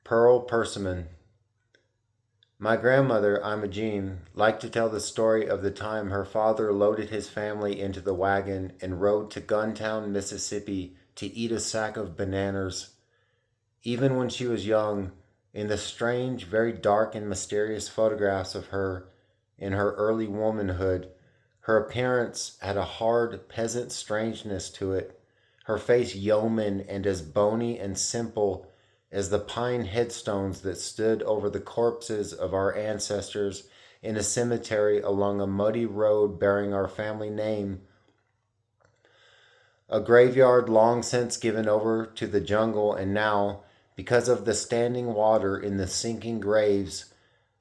Pearl Persimmon. My grandmother, Imogene, liked to tell the story of the time her father loaded his family into the wagon and rode to Guntown, Mississippi to eat a sack of bananas. Even when she was young, in the strange, very dark and mysterious photographs of her in her early womanhood, her appearance had a hard peasant strangeness to it, her face yeoman and as bony and simple as the pine headstones that stood over the corpses of our ancestors in a cemetery along a muddy road bearing our family name, a graveyard long since given over to the jungle, and now, because of the standing water in the sinking graves,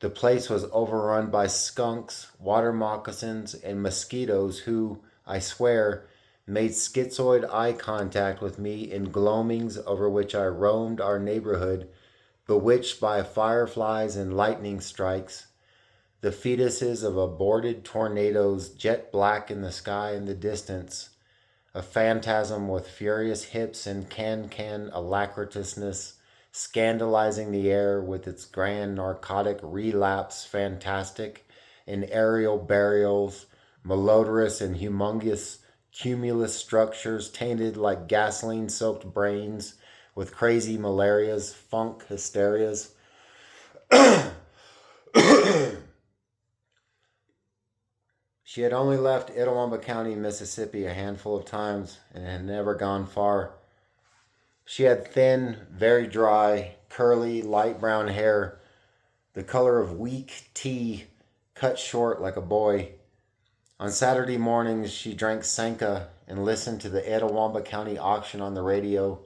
the place was overrun by skunks, water moccasins, and mosquitoes who, I swear, made schizoid eye contact with me in gloamings over which I roamed our neighborhood, bewitched by fireflies and lightning strikes, the fetuses of aborted tornadoes jet black in the sky in the distance, a phantasm with furious hips and can alacritousness, scandalizing the air with its grand narcotic relapse fantastic in aerial burials, malodorous and humongous cumulus structures tainted like gasoline-soaked brains with crazy malarias, funk hysterias. She had only left Itawamba County, Mississippi a handful of times and had never gone far. She had thin, very dry, curly, light brown hair, the color of weak tea, cut short like a boy. On Saturday mornings, she drank Sanka and listened to the Itawamba County auction on the radio.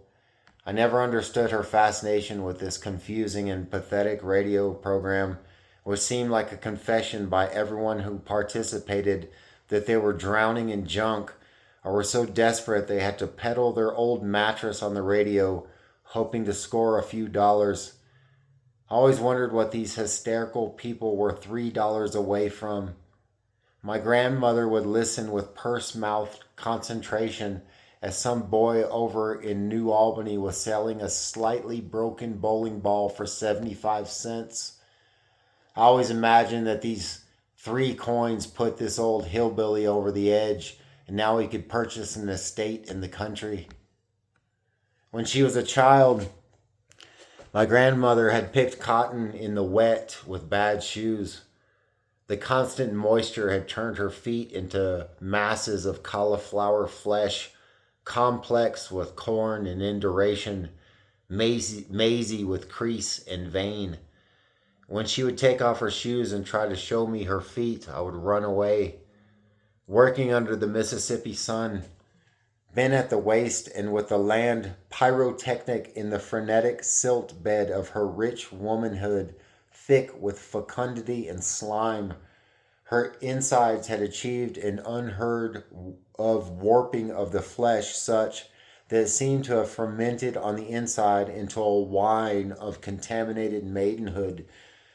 I never understood her fascination with this confusing and pathetic radio program, which seemed like a confession by everyone who participated that they were drowning in junk or were so desperate they had to peddle their old mattress on the radio, hoping to score a few dollars. I always wondered what these hysterical people were $3 away from. My grandmother would listen with purse-mouthed concentration as some boy over in New Albany was selling a slightly broken bowling ball for 75 cents. I always imagined that these 3 coins put this old hillbilly over the edge, and now he could purchase an estate in the country. When she was a child, my grandmother had picked cotton in the wet with bad shoes. The constant moisture had turned her feet into masses of cauliflower flesh, complex with corn and induration, mazy with crease and vein. When she would take off her shoes and try to show me her feet, I would run away. Working under the Mississippi sun, bent at the waist and with the land pyrotechnic in the frenetic silt bed of her rich womanhood, thick with fecundity and slime, her insides had achieved an unheard of warping of the flesh such that it seemed to have fermented on the inside into a wine of contaminated maidenhood,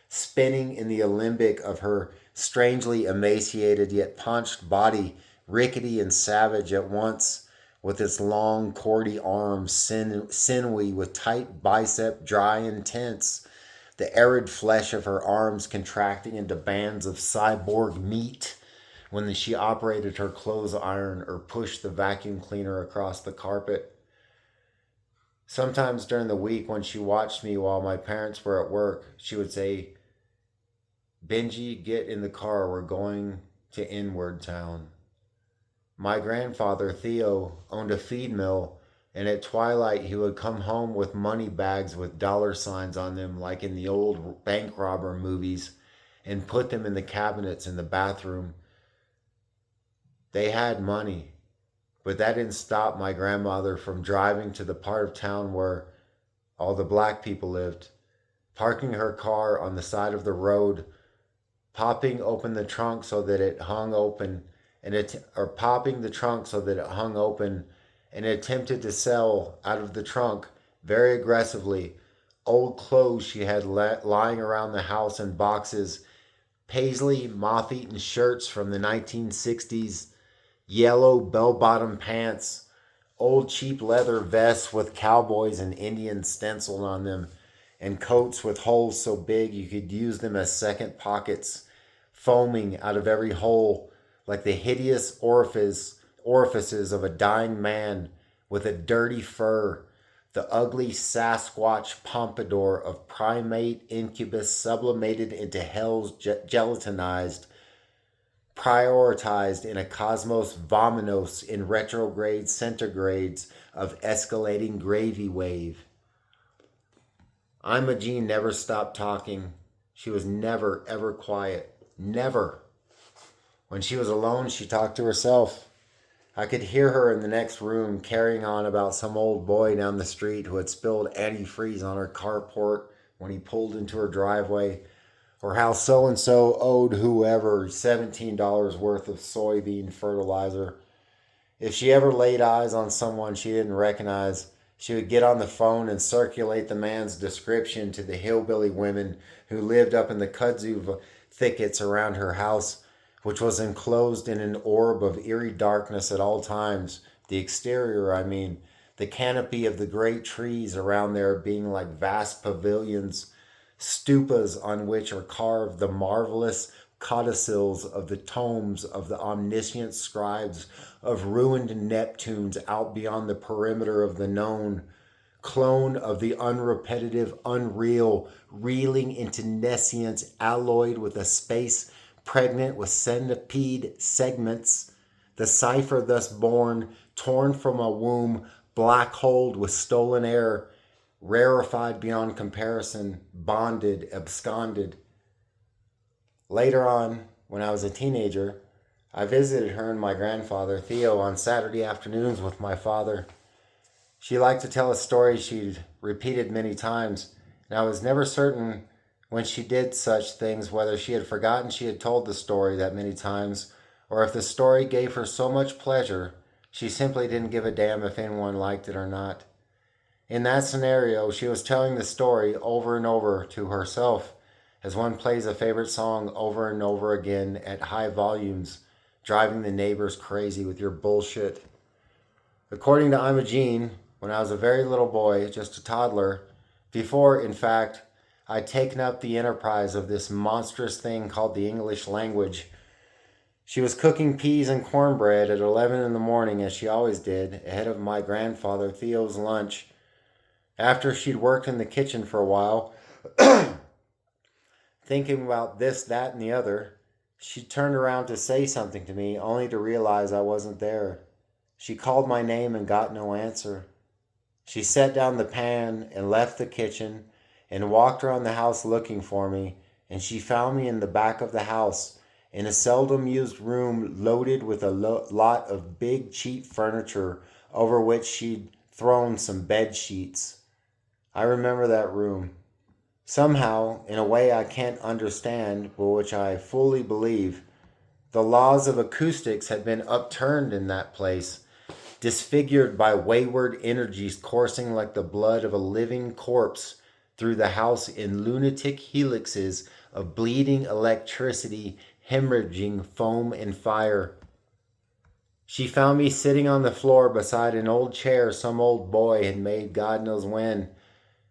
spinning in the alembic of her strangely emaciated yet paunched body, rickety and savage at once, with its long, cordy arms, sinewy with tight bicep, dry and tense, the arid flesh of her arms contracting into bands of cyborg meat when she operated her clothes iron or pushed the vacuum cleaner across the carpet. Sometimes during the week when she watched me while my parents were at work, she would say, "Benji, get in the car, we're going to Inward Town." My grandfather, Theo, owned a feed mill, and at twilight he would come home with money bags with dollar signs on them like in the old bank robber movies and put them in the cabinets in the bathroom. They had money, but that didn't stop my grandmother from driving to the part of town where all the black people lived, parking her car on the side of the road, popping open the trunk so that it hung open, popping the trunk so that it hung open, and attempted to sell out of the trunk very aggressively old clothes she had lying around the house in boxes, paisley moth-eaten shirts from the 1960s, yellow bell-bottom pants, old cheap leather vests with cowboys and Indians stenciled on them, and coats with holes so big you could use them as second pockets, foaming out of every hole like the hideous orifices of a dying man with a dirty fur, the ugly Sasquatch pompadour of primate incubus sublimated into hell's gelatinized, prioritized in a cosmos vominos in retrograde centigrades of escalating gravy wave. Imogene never stopped talking. She was never, ever quiet. Never. When she was alone, she talked to herself. I could hear her in the next room carrying on about some old boy down the street who had spilled antifreeze on her carport when he pulled into her driveway, or how so-and-so owed whoever $17 worth of soybean fertilizer. If she ever laid eyes on someone she didn't recognize, she would get on the phone and circulate the man's description to the hillbilly women who lived up in the kudzu thickets around her house, which was enclosed in an orb of eerie darkness at all times. The exterior, I mean, the canopy of the great trees around there being like vast pavilions, stupas on which are carved the marvelous codicils of the tomes of the omniscient scribes of ruined Neptunes out beyond the perimeter of the known, clone of the unrepetitive, unreal, reeling into nescience alloyed with a space pregnant with centipede segments, the cipher thus born, torn from a womb, black-holed with stolen air, rarefied beyond comparison, bonded, absconded. Later on, when I was a teenager, I visited her and my grandfather, Theo, on Saturday afternoons with my father. She liked to tell a story she'd repeated many times, and I was never certain when she did such things whether she had forgotten she had told the story that many times, or if the story gave her so much pleasure she simply didn't give a damn if anyone liked it or not. In that scenario, she was telling the story over and over to herself, as one plays a favorite song over and over again at high volumes, driving the neighbors crazy with your bullshit. According to Imogene, when I was a very little boy, just a toddler, before, in fact, I'd taken up the enterprise of this monstrous thing called the English language, she was cooking peas and cornbread at 11 in the morning, as she always did, ahead of my grandfather Theo's lunch. After she'd worked in the kitchen for a while, thinking about this, that, and the other, she turned around to say something to me, only to realize I wasn't there. She called my name and got no answer. She set down the pan and left the kitchen and walked around the house looking for me, and she found me in the back of the house, in a seldom used room loaded with a lot of big, cheap furniture over which she'd thrown some bed sheets. I remember that room. Somehow, in a way I can't understand, but which I fully believe, the laws of acoustics had been upturned in that place, disfigured by wayward energies coursing like the blood of a living corpse through the house in lunatic helixes of bleeding electricity, hemorrhaging foam and fire. She found me sitting on the floor beside an old chair some old boy had made God knows when,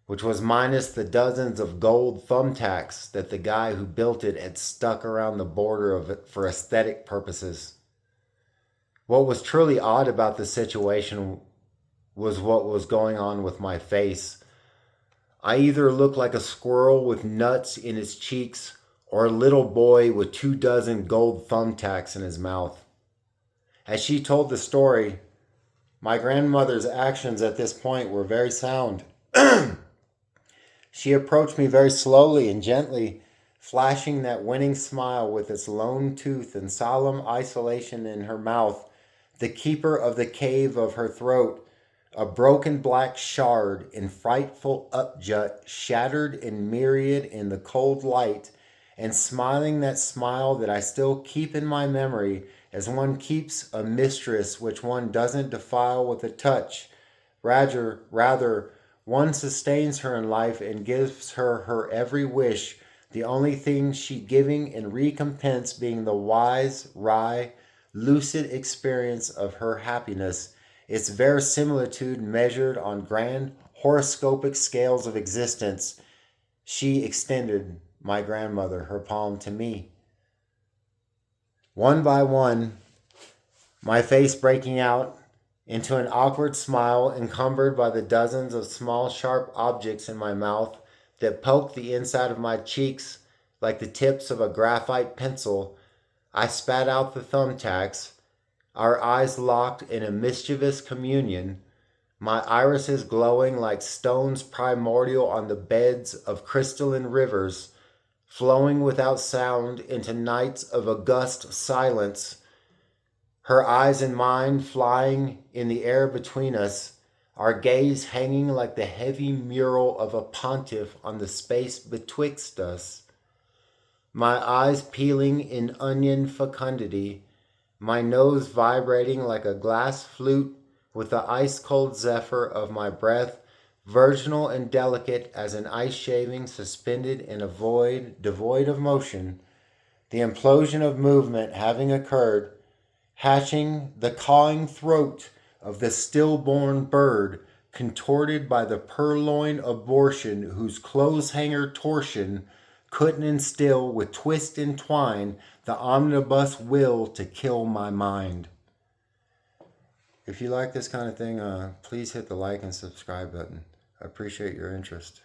which was minus the dozens of gold thumbtacks that the guy who built it had stuck around the border of it for aesthetic purposes. What was truly odd about the situation was what was going on with my face. I either looked like a squirrel with nuts in its cheeks or a little boy with 24 gold thumbtacks in his mouth. As she told the story, my grandmother's actions at this point were very sound. She approached me very slowly and gently, flashing that winning smile with its lone tooth and solemn isolation in her mouth, the keeper of the cave of her throat, a broken black shard in frightful upjut, shattered and myriad in the cold light, and smiling that smile that I still keep in my memory as one keeps a mistress which one doesn't defile with a touch. Rather, one sustains her in life and gives her her every wish, the only thing she giving in recompense being the wise, wry, lucid experience of her happiness, its verisimilitude measured on grand horoscopic scales of existence, She extended, my grandmother, her palm to me. One by one, my face breaking out into an awkward smile encumbered by the dozens of small sharp objects in my mouth that poked the inside of my cheeks like the tips of a graphite pencil, I spat out the thumbtacks, our eyes locked in a mischievous communion, my irises glowing like stones primordial on the beds of crystalline rivers, flowing without sound into nights of august silence, her eyes and mine flying in the air between us, our gaze hanging like the heavy mural of a pontiff on the space betwixt us. My eyes peeling in onion fecundity, my nose vibrating like a glass flute with the ice-cold zephyr of my breath, virginal and delicate as an ice shaving suspended in a void devoid of motion, the implosion of movement having occurred, hatching the cawing throat of the stillborn bird, contorted by the purloin abortion whose clothes-hanger torsion couldn't instill with twist and twine the omnibus will to kill my mind. If you like this kind of thing, please hit the like and subscribe button. I appreciate your interest.